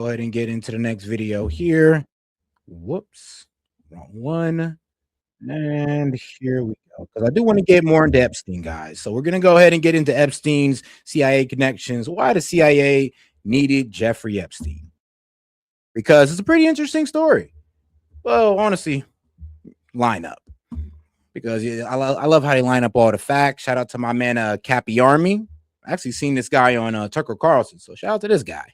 Go ahead and get into the next video here. Whoops, wrong one. And here we go. Because I do want to get more into Epstein, guys. So we're going to go ahead and get into Epstein's CIA connections. Why the CIA needed Jeffrey Epstein. Because it's a pretty interesting story. Well, honestly, line up. Because I love how they line up all the facts. Shout out to my man, Cappy Army. I actually seen this guy on Tucker Carlson. So shout out to this guy.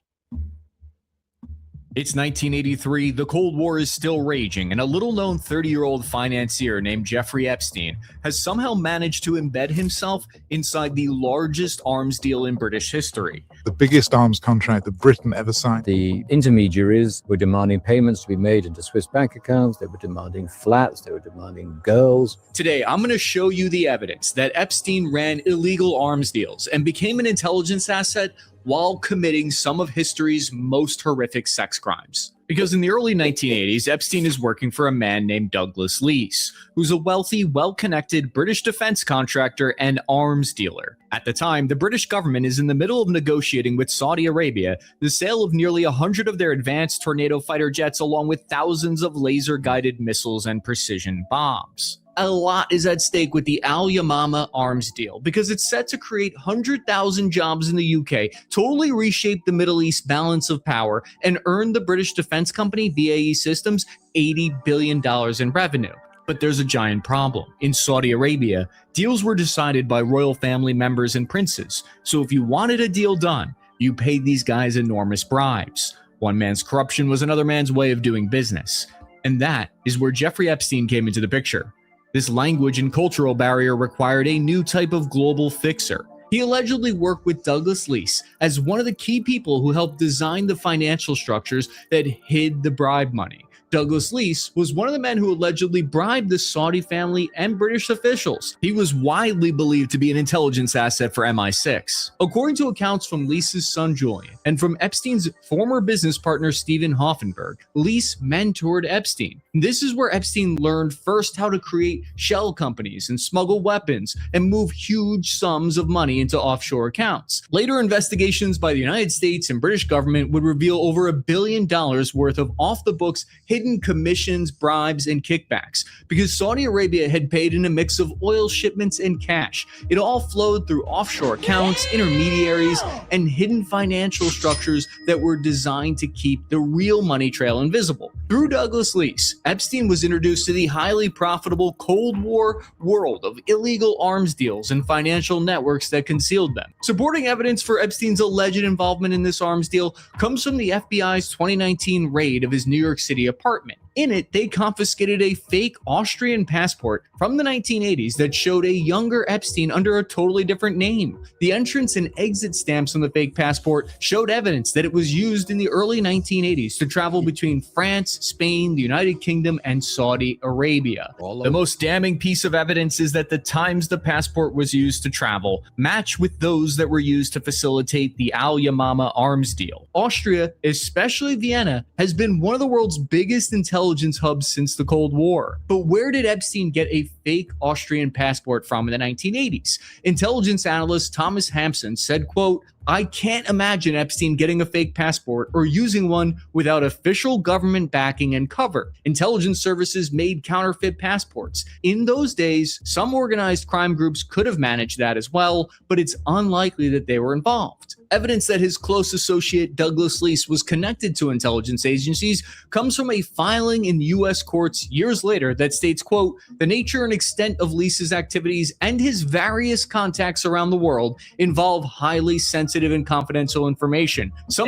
It's 1983, the Cold War is still raging, and a little-known 30-year-old financier named Jeffrey Epstein has somehow managed to embed himself inside the largest arms deal in British history. The biggest arms contract that Britain ever signed. The intermediaries were demanding payments to be made into Swiss bank accounts, they were demanding flats, they were demanding girls. Today, I'm going to show you the evidence that Epstein ran illegal arms deals and became an intelligence asset while committing some of history's most horrific sex crimes. Because in the early 1980s, Epstein is working for a man named Douglas Leese, who's a wealthy, well-connected British defense contractor and arms dealer. At the time, the British government is in the middle of negotiating with Saudi Arabia the sale of nearly 100 of their advanced Tornado fighter jets, along with thousands of laser-guided missiles and precision bombs. A lot is at stake with the Al Yamama arms deal because it's set to create 100,000 jobs in the UK, totally reshape the Middle East balance of power, and earn the British defense company BAE Systems $80 billion in revenue. But there's a giant problem. In Saudi Arabia, deals were decided by royal family members and princes. So if you wanted a deal done, you paid these guys enormous bribes. One man's corruption was another man's way of doing business. And that is where Jeffrey Epstein came into the picture. This language and cultural barrier required a new type of global fixer. He allegedly worked with Douglas Leese as one of the key people who helped design the financial structures that hid the bribe money. Douglas Leese was one of the men who allegedly bribed the Saudi family and British officials. He was widely believed to be an intelligence asset for MI6. According to accounts from Leese's son Julian and from Epstein's former business partner Stephen Hoffenberg, Leese mentored Epstein. This is where Epstein learned first how to create shell companies and smuggle weapons and move huge sums of money into offshore accounts. Later investigations by the United States and British government would reveal over $1 billion worth of off-the-books hidden commissions, bribes, and kickbacks because Saudi Arabia had paid in a mix of oil shipments and cash. It all flowed through offshore accounts, intermediaries, and hidden financial structures that were designed to keep the real money trail invisible. Through Douglas Leese, Epstein was introduced to the highly profitable Cold War world of illegal arms deals and financial networks that concealed them. Supporting evidence for Epstein's alleged involvement in this arms deal comes from the FBI's 2019 raid of his New York City apartment. In it, they confiscated a fake Austrian passport from the 1980s that showed a younger Epstein under a totally different name. The entrance and exit stamps on the fake passport showed evidence that it was used in the early 1980s to travel between France, Spain, the United Kingdom, and Saudi Arabia. The most damning piece of evidence is that the times the passport was used to travel match with those that were used to facilitate the Al Yamama arms deal. Austria, especially Vienna, has been one of the world's biggest intelligence hubs since the Cold War. But where did Epstein get a fake Austrian passport from in the 1980s? Intelligence analyst Thomas Hampson said, quote, "I can't imagine Epstein getting a fake passport or using one without official government backing and cover. Intelligence services made counterfeit passports. In those days, some organized crime groups could have managed that as well, but it's unlikely that they were involved." Evidence that his close associate Douglas Leese was connected to intelligence agencies comes from a filing in U.S. courts years later that states, quote, "The nature and extent of Leese's activities and his various contacts around the world involve highly sensitive and confidential information." If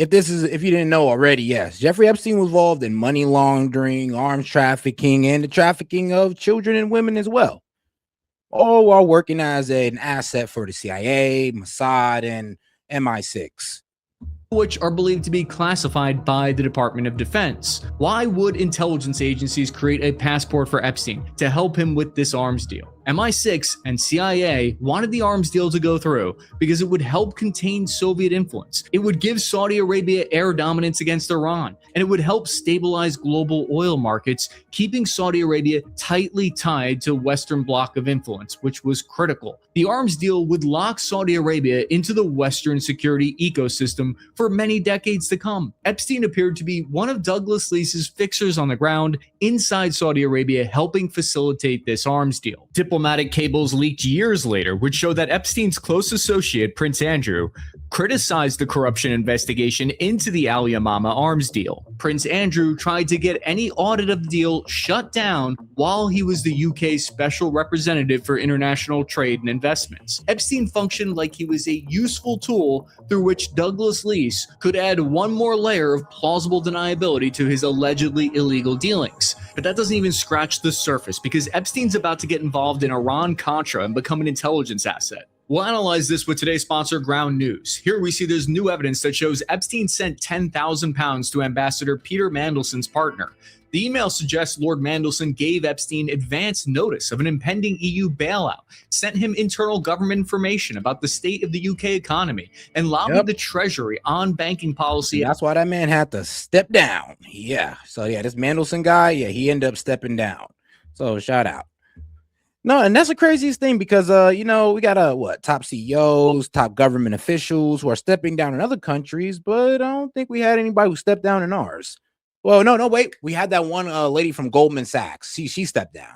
you didn't know already, yes, Jeffrey Epstein was involved in money laundering, arms trafficking, and the trafficking of children and women as well, all while working as an asset for the CIA, Mossad, and MI6. Which are believed to be classified by the Department of Defense. Why would intelligence agencies create a passport for Epstein to help him with this arms deal? MI6 and CIA wanted the arms deal to go through because it would help contain Soviet influence. It would give Saudi Arabia air dominance against Iran, and it would help stabilize global oil markets, keeping Saudi Arabia tightly tied to Western bloc of influence, which was critical. The arms deal would lock Saudi Arabia into the Western security ecosystem for many decades to come. Epstein appeared to be one of Douglas Lee's fixers on the ground inside Saudi Arabia, helping facilitate this arms deal. Diplomatic cables leaked years later would show that Epstein's close associate, Prince Andrew, criticized the corruption investigation into the Al Yamama arms deal. Prince Andrew tried to get any audit of the deal shut down while he was the UK's special representative for international trade and investments. Epstein functioned like he was a useful tool through which Douglas Leese could add one more layer of plausible deniability to his allegedly illegal dealings. But that doesn't even scratch the surface, because Epstein's about to get involved in Iran-Contra and become an intelligence asset. We'll analyze this with today's sponsor, Ground News. Here we see there's new evidence that shows Epstein sent £10,000 to Ambassador Peter Mandelson's partner. The email suggests Lord Mandelson gave Epstein advance notice of an impending EU bailout, sent him internal government information about the state of the UK economy, and lobbied the Treasury on banking policy. And that's why that man had to step down. Yeah. So yeah, this Mandelson guy, yeah, he ended up stepping down. So shout out. No, and that's the craziest thing, because we got top CEOs, top government officials who are stepping down in other countries, but I don't think we had anybody who stepped down in ours. Well, no, wait. We had that one lady from Goldman Sachs. She stepped down.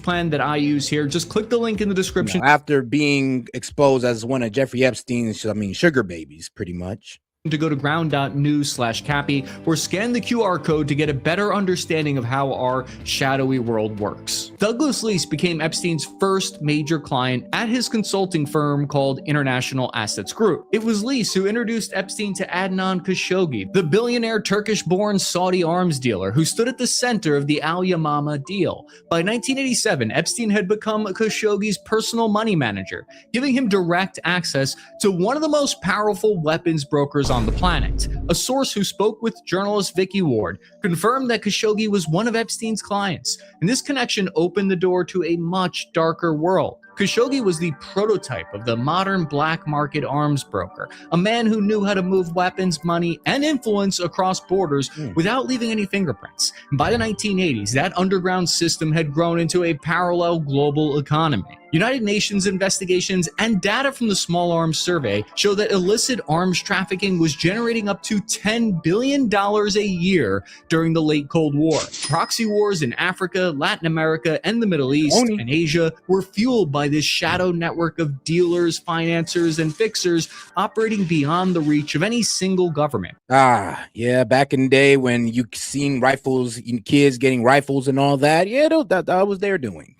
Plan that I use here, just click the link in the description. After being exposed as one of Jeffrey Epstein's, sugar babies, pretty much. To go to ground.news/Cappy or scan the QR code to get a better understanding of how our shadowy world works. Douglas Leese became Epstein's first major client at his consulting firm called International Assets Group. It was Leese who introduced Epstein to Adnan Khashoggi, the billionaire Turkish-born Saudi arms dealer who stood at the center of the Al Yamama deal. By 1987, Epstein had become Khashoggi's personal money manager, giving him direct access to one of the most powerful weapons brokers on the planet. A source who spoke with journalist Vicky Ward confirmed that Khashoggi was one of Epstein's clients, and this connection opened the door to a much darker world. Khashoggi was the prototype of the modern black market arms broker, a man who knew how to move weapons, money, and influence across borders without leaving any fingerprints. And by the 1980s, that underground system had grown into a parallel global economy. United Nations investigations and data from the Small Arms Survey show that illicit arms trafficking was generating up to $10 billion a year during the late Cold War. Proxy wars in Africa, Latin America, and the Middle East and Asia were fueled by this shadow network of dealers, financiers, and fixers operating beyond the reach of any single government. Yeah, back in the day when you seen rifles, kids getting rifles and all that, that was their doing.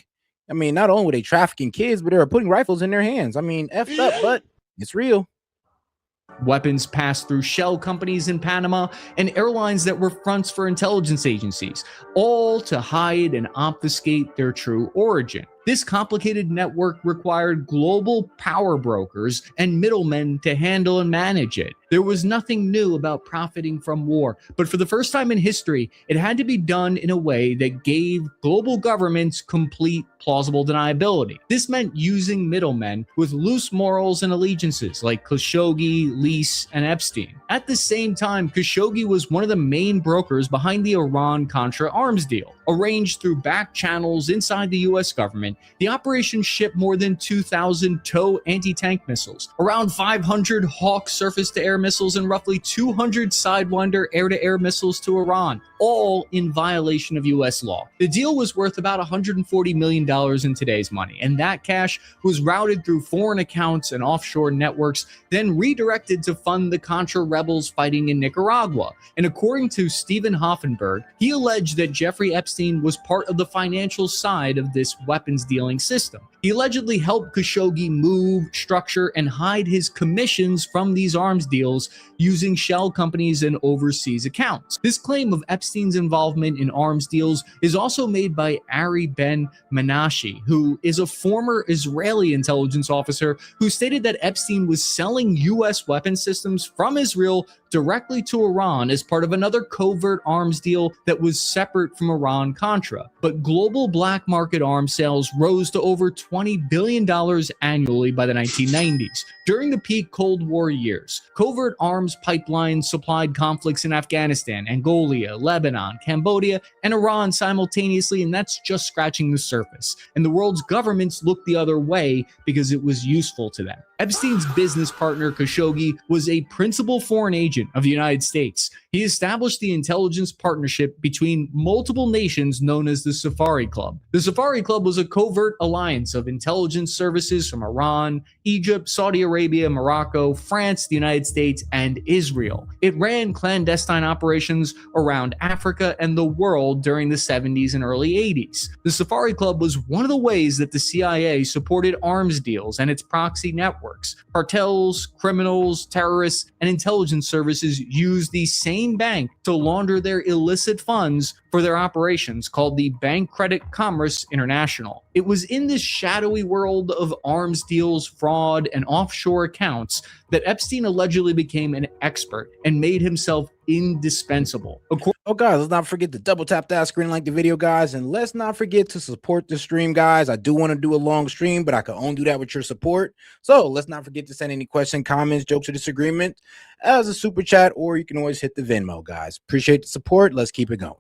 I mean, not only were they trafficking kids, but they were putting rifles in their hands. I mean, effed up, but it's real. Weapons passed through shell companies in Panama and airlines that were fronts for intelligence agencies, all to hide and obfuscate their true origin. This complicated network required global power brokers and middlemen to handle and manage it. There was nothing new about profiting from war, but for the first time in history, it had to be done in a way that gave global governments complete plausible deniability. This meant using middlemen with loose morals and allegiances like Khashoggi, Leese, and Epstein. At the same time, Khashoggi was one of the main brokers behind the Iran-Contra arms deal. Arranged through back channels inside the US government, the operation shipped more than 2,000 TOW anti-tank missiles, around 500 Hawk surface-to-air missiles, and roughly 200 Sidewinder air-to-air missiles to Iran, all in violation of US law. The deal was worth about $140 million in today's money, and that cash was routed through foreign accounts and offshore networks, then redirected to fund the Contra rebels fighting in Nicaragua. And according to Stephen Hoffenberg, he alleged that Jeffrey Epstein was part of the financial side of this weapons dealing system. He allegedly helped Khashoggi move, structure, and hide his commissions from these arms deals using shell companies and overseas accounts. This claim of Epstein's involvement in arms deals is also made by Ari Ben Menashe, who is a former Israeli intelligence officer who stated that Epstein was selling U.S. weapon systems from Israel directly to Iran as part of another covert arms deal that was separate from Iran-Contra. But global black market arms sales rose to over $20 billion annually by the 1990s. During the peak Cold War years, covert arms pipelines supplied conflicts in Afghanistan, Angola, Lebanon, Cambodia, and Iran simultaneously, and that's just scratching the surface. And the world's governments looked the other way because it was useful to them. Epstein's business partner, Khashoggi, was a principal foreign agent of the United States. He established the intelligence partnership between multiple nations known as the Safari Club. The Safari Club was a covert alliance of intelligence services from Iran, Egypt, Saudi Arabia, Morocco, France, the United States, and Israel. It ran clandestine operations around Africa and the world during the 70s and early 80s. The Safari Club was one of the ways that the CIA supported arms deals and its proxy networks. Cartels, criminals, terrorists, and intelligence services used the same bank to launder their illicit funds for their operations, called the Bank Credit Commerce International. It was in this shadowy world of arms deals, fraud, and offshore accounts that Epstein allegedly became an expert and made himself indispensable. Oh, guys, let's not forget to double tap that screen, like the video, guys, and let's not forget to support the stream, guys. I do want to do a long stream, but I can only do that with your support. So let's not forget to send any questions, comments, jokes, or disagreement as a super chat, or you can always hit the Venmo, guys. Appreciate the support. Let's keep it going.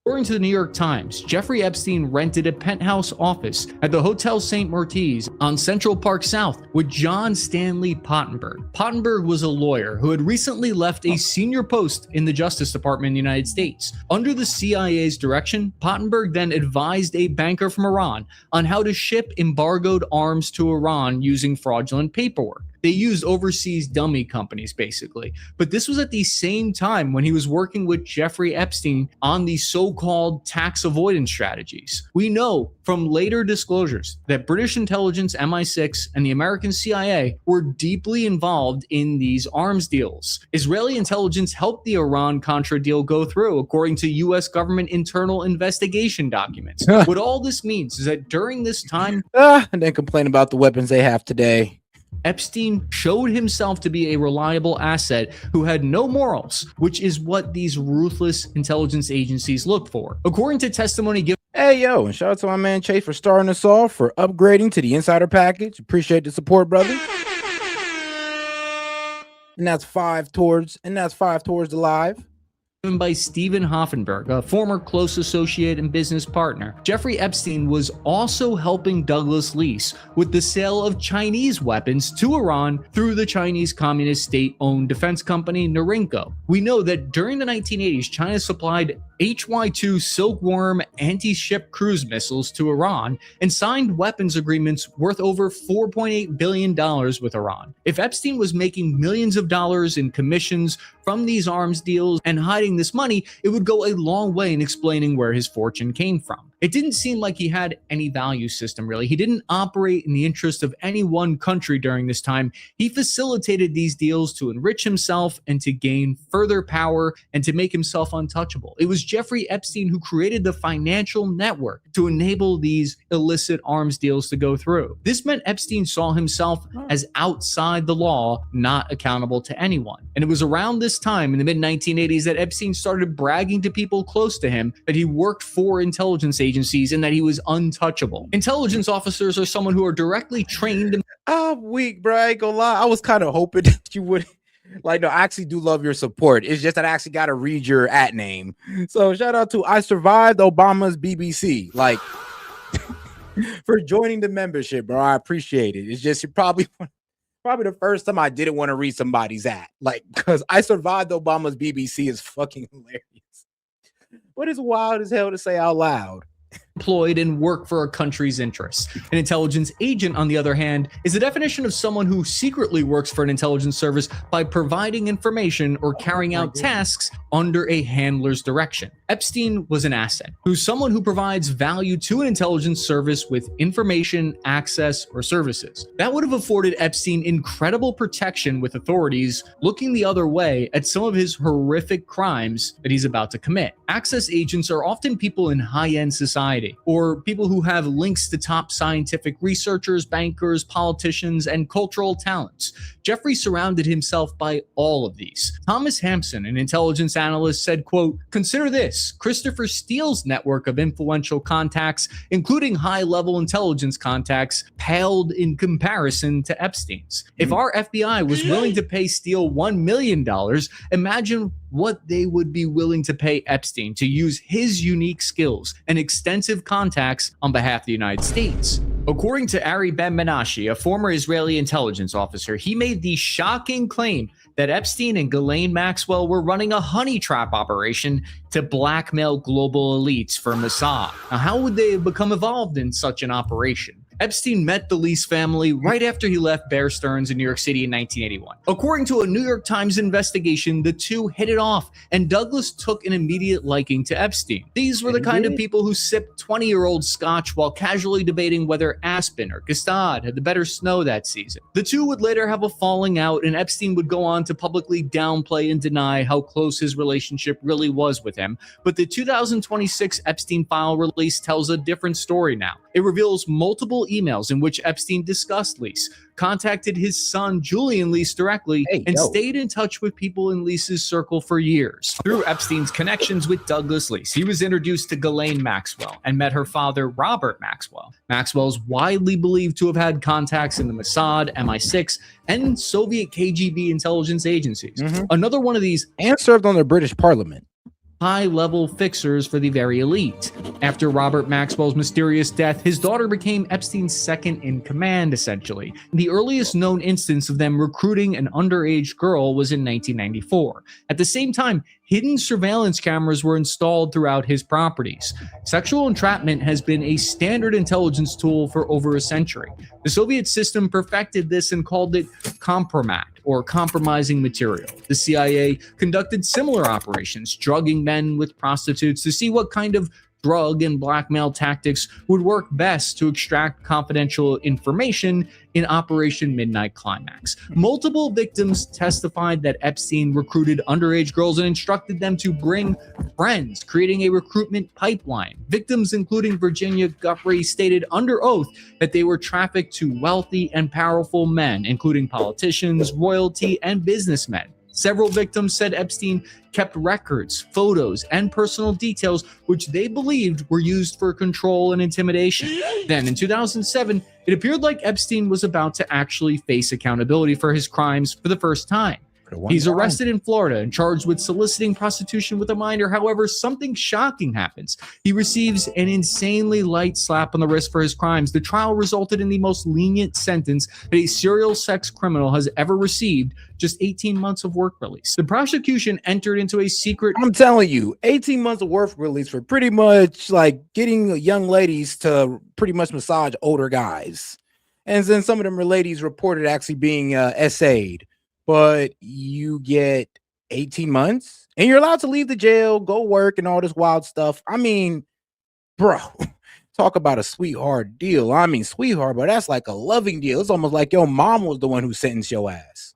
According to the New York Times, Jeffrey Epstein rented a penthouse office at the Hotel St. Martin's on Central Park South with John Stanley Pottenberg. Pottenberg was a lawyer who had recently left a senior post in the Justice Department in the United States. Under the CIA's direction, Pottenberg then advised a banker from Iran on how to ship embargoed arms to Iran using fraudulent paperwork. They used overseas dummy companies, basically. But this was at the same time when he was working with Jeffrey Epstein on these so-called tax avoidance strategies. We know from later disclosures that British intelligence, MI6, and the American CIA were deeply involved in these arms deals. Israeli intelligence helped the Iran-Contra deal go through, according to U.S. government internal investigation documents. What all this means is that during this time, and then complain about the weapons they have today. Epstein showed himself to be a reliable asset who had no morals, which is what these ruthless intelligence agencies look for. According to testimony given. Hey, yo, and shout out to my man Chase for starting us off, for upgrading to the insider package. Appreciate the support, brother. And that's five towards the live. By Stephen Hoffenberg, a former close associate and business partner. Jeffrey Epstein was also helping Douglas Lease with the sale of Chinese weapons to Iran through the Chinese communist state-owned defense company Norinco. We know that during the 1980s, China supplied HY-2 Silkworm anti-ship cruise missiles to Iran and signed weapons agreements worth over $4.8 billion with Iran. If Epstein was making millions of dollars in commissions from these arms deals and hiding this money, it would go a long way in explaining where his fortune came from. It didn't seem like he had any value system, really. He didn't operate in the interest of any one country during this time. He facilitated these deals to enrich himself and to gain further power and to make himself untouchable. It was Jeffrey Epstein who created the financial network to enable these illicit arms deals to go through. This meant Epstein saw himself as outside the law, not accountable to anyone. And it was around this time in the mid-1980s that Epstein started bragging to people close to him that he worked for intelligence agencies and that he was untouchable. Intelligence officers are someone who are directly trained. I'm weak, bro. I ain't gonna lie. I was kind of hoping that you would. Like, no, I actually do love your support. It's just that I actually got to read your @ name. So shout out to I Survived Obama's BBC. Like, for joining the membership, bro. I appreciate it. It's just probably the first time I didn't want to read somebody's @ like, because I Survived Obama's BBC is fucking hilarious. What is wild as hell to say out loud? Employed and work for a country's interests. An intelligence agent, on the other hand, is the definition of someone who secretly works for an intelligence service by providing information or carrying out tasks under a handler's direction. Epstein was an asset, who's someone who provides value to an intelligence service with information, access, or services. That would have afforded Epstein incredible protection with authorities looking the other way at some of his horrific crimes that he's about to commit. Access agents are often people in high-end society, or people who have links to top scientific researchers, bankers, politicians, and cultural talents. Jeffrey surrounded himself by all of these. Thomas Hampson, an intelligence analyst, said, quote, "Consider this, Christopher Steele's network of influential contacts, including high-level intelligence contacts, paled in comparison to Epstein's. If our FBI was willing to pay Steele $1 million, imagine what they would be willing to pay Epstein to use his unique skills and extensive contacts on behalf of the United States." According to Ari Ben-Menashe, a former Israeli intelligence officer, he made the shocking claim that Epstein and Ghislaine Maxwell were running a honey trap operation to blackmail global elites for Mossad. Now, how would they have become involved in such an operation? Epstein met the Lease family right after he left Bear Stearns in New York City in 1981. According to a New York Times investigation, the two hit it off, and Douglas took an immediate liking to Epstein. These were the kind of people who sipped 20-year-old scotch while casually debating whether Aspen or Gstaad had the better snow that season. The two would later have a falling out, and Epstein would go on to publicly downplay and deny how close his relationship really was with him. But the 2026 Epstein file release tells a different story now. It reveals multiple emails in which Epstein discussed Lease, contacted his son Julian Lease directly, and stayed in touch with people in Lease's circle for years. Through Epstein's connections with Douglas Lease, he was introduced to Ghislaine Maxwell and met her father, Robert Maxwell. Maxwell is widely believed to have had contacts in the Mossad, MI6, and Soviet KGB intelligence agencies. Another one of these, and served on the British Parliament. High-level fixers for the very elite. After Robert Maxwell's mysterious death, his daughter became Epstein's second in command, essentially. The earliest known instance of them recruiting an underage girl was in 1994. At the same time, hidden surveillance cameras were installed throughout his properties. Sexual entrapment has been a standard intelligence tool for over a century. The Soviet system perfected this and called it compromat, or compromising material. The CIA conducted similar operations, drugging men with prostitutes to see what kind of drug and blackmail tactics would work best to extract confidential information in Operation Midnight Climax. Multiple victims testified that Epstein recruited underage girls and instructed them to bring friends, creating a recruitment pipeline. Victims, including Virginia Guthrie, stated under oath that they were trafficked to wealthy and powerful men, including politicians, royalty, and businessmen. Several victims said Epstein kept records, photos, and personal details which they believed were used for control and intimidation. Then, in 2007, it appeared like Epstein was about to actually face accountability for his crimes for the first time. He's arrested in Florida and charged with soliciting prostitution with a minor. However, something shocking happens. He receives an insanely light slap on the wrist for his crimes. The trial resulted in the most lenient sentence that a serial sex criminal has ever received, just 18 months of work release. The prosecution entered into a secret... I'm telling you, 18 months of work release for pretty much like getting young ladies to pretty much massage older guys. And then some of them ladies reported actually being S.E.T. But you get 18 months and you're allowed to leave the jail, go work and all this wild stuff. I mean, bro, talk about a sweetheart deal. I mean, sweetheart, but that's like a loving deal. It's almost like your mom was the one who sentenced your ass.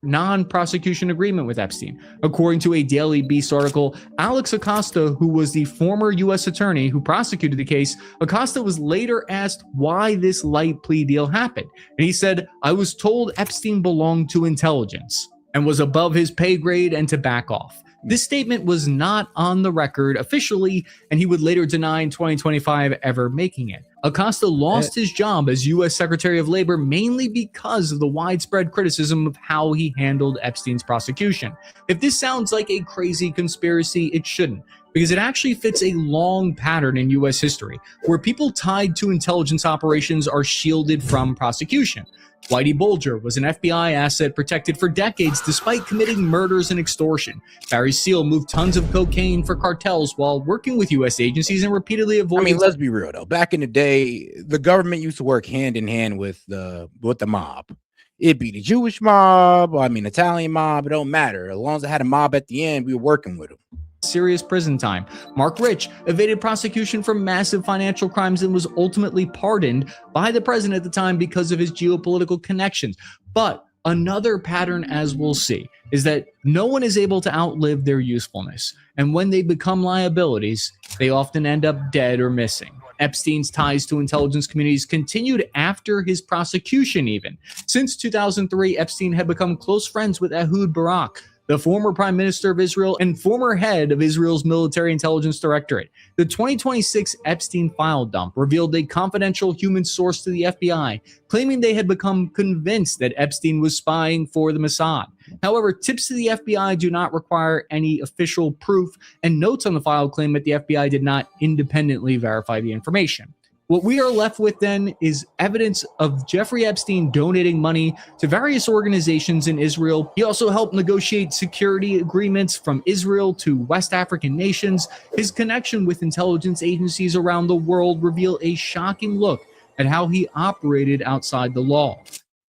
Non-prosecution agreement with Epstein. According to a Daily Beast article, Alex Acosta, who was the former U.S. attorney who prosecuted the case, Acosta was later asked why this light plea deal happened. And he said, "I was told Epstein belonged to intelligence and was above his pay grade and to back off." This statement was not on the record officially, and he would later deny in 2025 ever making it. Acosta lost his job as U.S. Secretary of Labor mainly because of the widespread criticism of how he handled Epstein's prosecution. If this sounds like a crazy conspiracy, it shouldn't, because it actually fits a long pattern in U.S. history, where people tied to intelligence operations are shielded from prosecution. Whitey Bulger was an FBI asset protected for decades despite committing murders and extortion. Barry Seal moved tons of cocaine for cartels while working with U.S. agencies and repeatedly avoiding... I mean, let's be real, though. Back in the day, the government used to work hand in hand with the mob. It'd be the Jewish mob, I mean, Italian mob, it don't matter. As long as it had a mob at the end, we were working with them. Serious prison time. Mark Rich evaded prosecution for massive financial crimes and was ultimately pardoned by the president at the time because of his geopolitical connections. But Another pattern, as we'll see, is that no one is able to outlive their usefulness, and when they become liabilities, they often end up dead or missing. Epstein's ties to intelligence communities continued after his prosecution, even. Since 2003, Epstein had become close friends with Ehud Barak, the former prime minister of Israel and former head of Israel's military intelligence directorate. The 2026 Epstein file dump revealed a confidential human source to the FBI, claiming they had become convinced that Epstein was spying for the Mossad. However, tips to the FBI do not require any official proof, and notes on the file claim that the FBI did not independently verify the information. What we are left with then is evidence of Jeffrey Epstein donating money to various organizations in Israel. He also helped negotiate security agreements from Israel to West African nations. His connection with intelligence agencies around the world reveal a shocking look at how he operated outside the law.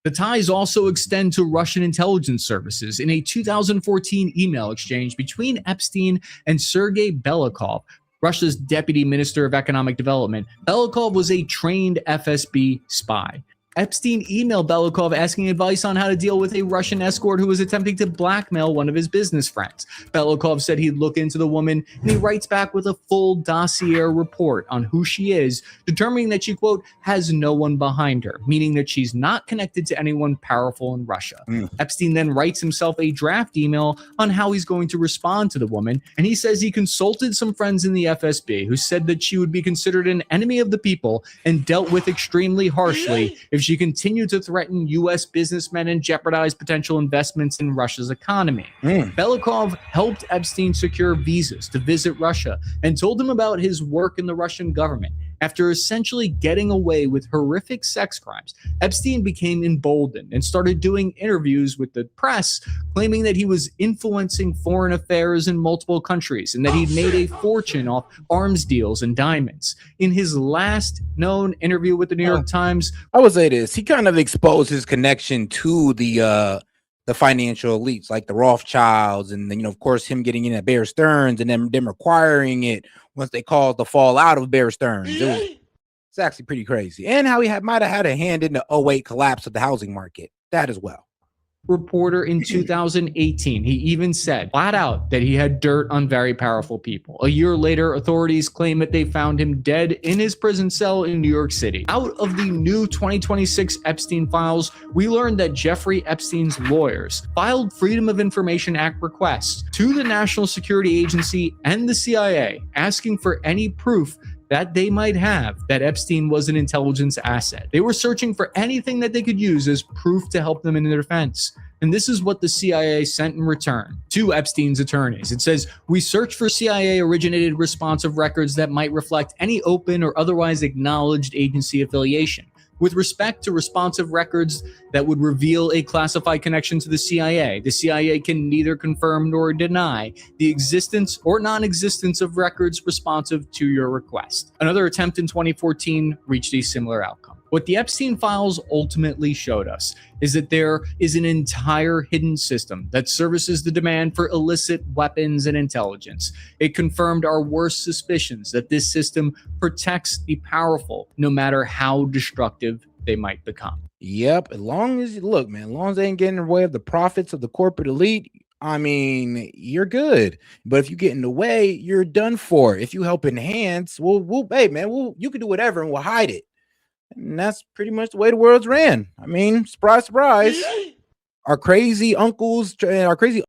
The ties also extend to Russian intelligence services. In a 2014 email exchange between Epstein and Sergei Belikov, Russia's deputy minister of economic development, Belikov was a trained FSB spy. Epstein emailed Belikov asking advice on how to deal with a Russian escort who was attempting to blackmail one of his business friends. Belikov said he'd look into the woman, and he writes back with a full dossier report on who she is, determining that she, quote, has no one behind her, meaning that she's not connected to anyone powerful in Russia. Epstein then writes himself a draft email on how he's going to respond to the woman, and he says he consulted some friends in the FSB who said that she would be considered an enemy of the people and dealt with extremely harshly if she continued to threaten U.S. businessmen and jeopardize potential investments in Russia's economy. Belikov helped Epstein secure visas to visit Russia and told him about his work in the Russian government. After essentially getting away with horrific sex crimes, Epstein became emboldened and started doing interviews with the press, claiming that he was influencing foreign affairs in multiple countries and that he'd made a fortune off arms deals and diamonds. In his last known interview with the New York Times, I would say this: he kind of exposed his connection to the financial elites, like the Rothschilds, and then, of course, him getting in at Bear Stearns and then them requiring it once they called the fall out of Bear Stearns. It's actually pretty crazy. And how he might have had a hand in the '08 collapse of the housing market. That as well. reporter in 2018. He even said flat out that he had dirt on very powerful people. A year later, authorities claim that they found him dead in his prison cell in New York City. Out of the new 2026 Epstein files, we learned that Jeffrey Epstein's lawyers filed Freedom of Information Act requests to the National Security Agency and the CIA, asking for any proof that they might have that Epstein was an intelligence asset. They were searching for anything that they could use as proof to help them in their defense. And this is what the CIA sent in return to Epstein's attorneys. It says, we search for CIA-originated responsive records that might reflect any open or otherwise acknowledged agency affiliation. With respect to responsive records that would reveal a classified connection to the CIA can neither confirm nor deny the existence or non-existence of records responsive to your request. Another attempt in 2014 reached a similar outcome. What the Epstein files ultimately showed us is that there is an entire hidden system that services the demand for illicit weapons and intelligence. It confirmed our worst suspicions that this system protects the powerful, no matter how destructive they might become. Yep. As long as look, man, as long as they ain't getting in the way of the profits of the corporate elite, I mean, you're good. But if you get in the way, you're done for. If you help enhance, hey, man, you can do whatever and we'll hide it. And that's pretty much the way the world's ran. I mean, surprise, surprise. Our crazy uncles, our crazy